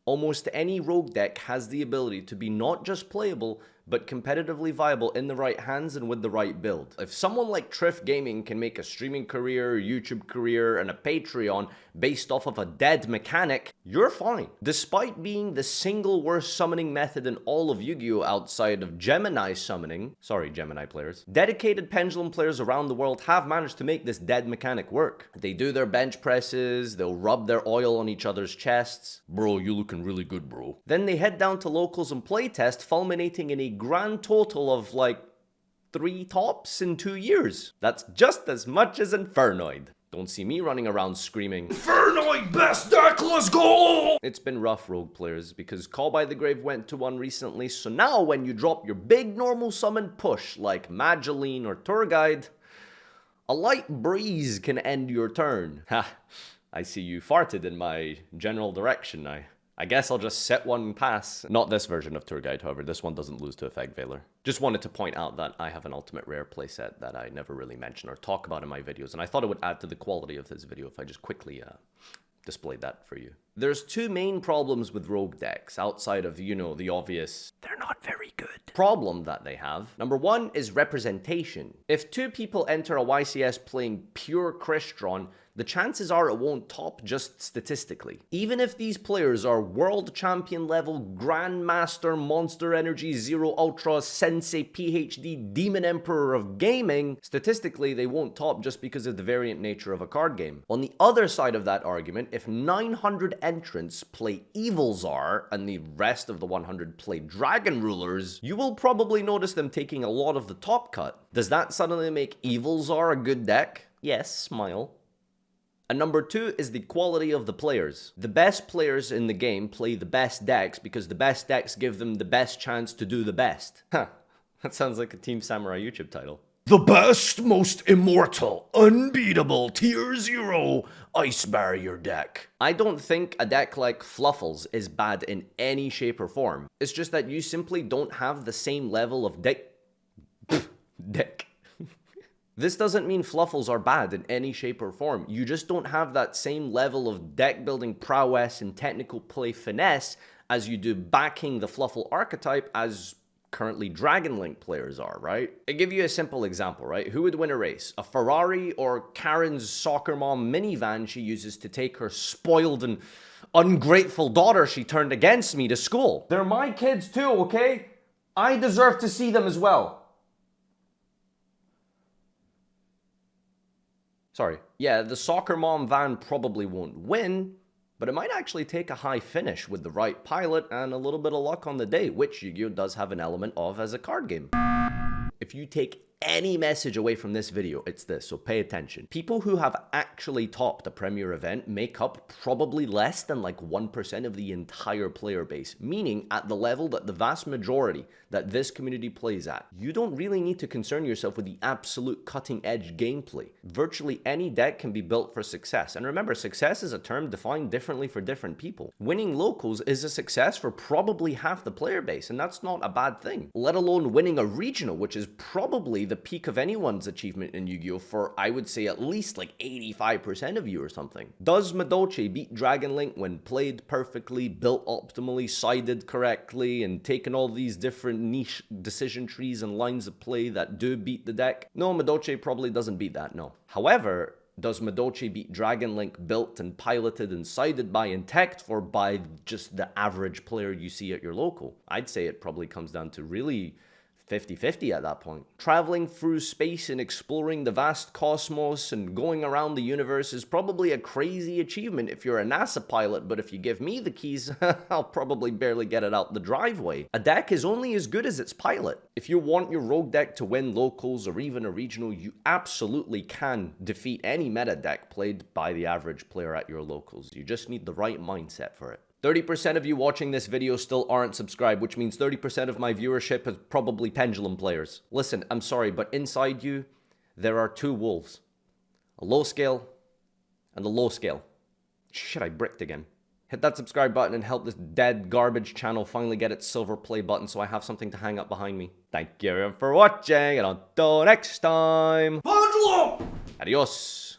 Almost any rogue deck has the ability to be not just playable, but competitively viable in the right hands and with the right build. If someone like Triff Gaming can make a streaming career, YouTube career, and a Patreon based off of a dead mechanic, you're fine. Despite being the single worst summoning method in all of Yu-Gi-Oh! Outside of Gemini summoning, sorry Gemini players, dedicated Pendulum players around the world have managed to make this dead mechanic work. They do their bench presses, they'll rub their oil on each other's chests. Bro, you looking really good, bro. Then they head down to locals and playtest, fulminating in a grand total of like 3 tops in 2 years. That's just as much as Infernoid. Don't see me running around screaming, "Infernoid best deck, let's go!" It's been rough, rogue players, because Call by the Grave went to 1 recently, so now when you drop your big normal summon push like Mageline or Tour Guide, a light breeze can end your turn. Ha, I see you farted in my general direction. I guess I'll just set one pass. Not this version of Tour Guide, however. This one doesn't lose to Effect Veiler. Just wanted to point out that I have an Ultimate Rare playset that I never really mention or talk about in my videos, and I thought it would add to the quality of this video if I just quickly displayed that for you. There's 2 main problems with rogue decks, outside of, you know, the obvious, they're not very good problem that they have. Number 1 is representation. If 2 people enter a YCS playing pure Crystron, the chances are it won't top just statistically. Even if these players are world champion level, grandmaster, monster energy, zero ultra, sensei, PhD, demon emperor of gaming, statistically they won't top just because of the variant nature of a card game. On the other side of that argument, if 900 entrants play Evil Czar and the rest of the 100 play Dragon Rulers, you will probably notice them taking a lot of the top cut. Does that suddenly make Evil Czar a good deck? Yes, smile. And number 2 is the quality of the players. The best players in the game play the best decks because the best decks give them the best chance to do the best. Huh, that sounds like a Team Samurai YouTube title. The best, most immortal, unbeatable, tier 0 ice barrier deck. I don't think a deck like Fluffles is bad in any shape or form. It's just that you simply don't have the same level of deck. This doesn't mean Fluffles are bad in any shape or form. You just don't have that same level of deck building prowess and technical play finesse as you do backing the Fluffle archetype as currently Dragon Link players are, right? I'll give you a simple example, right? Who would win a race? A Ferrari or Karen's soccer mom minivan she uses to take her spoiled and ungrateful daughter she turned against me to school? They're my kids too, okay? I deserve to see them as well. Sorry. Yeah, the soccer mom van probably won't win, but it might actually take a high finish with the right pilot and a little bit of luck on the day, which Yu-Gi-Oh! Does have an element of as a card game. If you take any message away from this video, it's this, so pay attention. People who have actually topped a premier event make up probably less than like 1% of the entire player base, meaning at the level that the vast majority that this community plays at. You don't really need to concern yourself with the absolute cutting edge gameplay. Virtually any deck can be built for success. And remember, success is a term defined differently for different people. Winning locals is a success for probably half the player base, and that's not a bad thing. Let alone winning a regional, which is probably the peak of anyone's achievement in Yu-Gi-Oh! For, I would say, at least like 85% of you or something. Does Madolche beat Dragon Link when played perfectly, built optimally, sided correctly, and taken all these different niche decision trees and lines of play that do beat the deck? No, Madolche probably doesn't beat that, no. However, does Madolche beat Dragon Link built and piloted and sided by and teched for by just the average player you see at your local? I'd say it probably comes down to really 50-50 at that point. Traveling through space and exploring the vast cosmos and going around the universe is probably a crazy achievement if you're a NASA pilot, but if you give me the keys, I'll probably barely get it out the driveway. A deck is only as good as its pilot. If you want your rogue deck to win locals or even a regional, you absolutely can defeat any meta deck played by the average player at your locals. You just need the right mindset for it. 30% of you watching this video still aren't subscribed, which means 30% of my viewership is probably Pendulum players. Listen, I'm sorry, but inside you, there are 2 wolves. A low scale and a low scale. Shit, I bricked again. Hit that subscribe button and help this dead garbage channel finally get its silver play button so I have something to hang up behind me. Thank you everyone for watching, and until next time, Pendulum! Adios!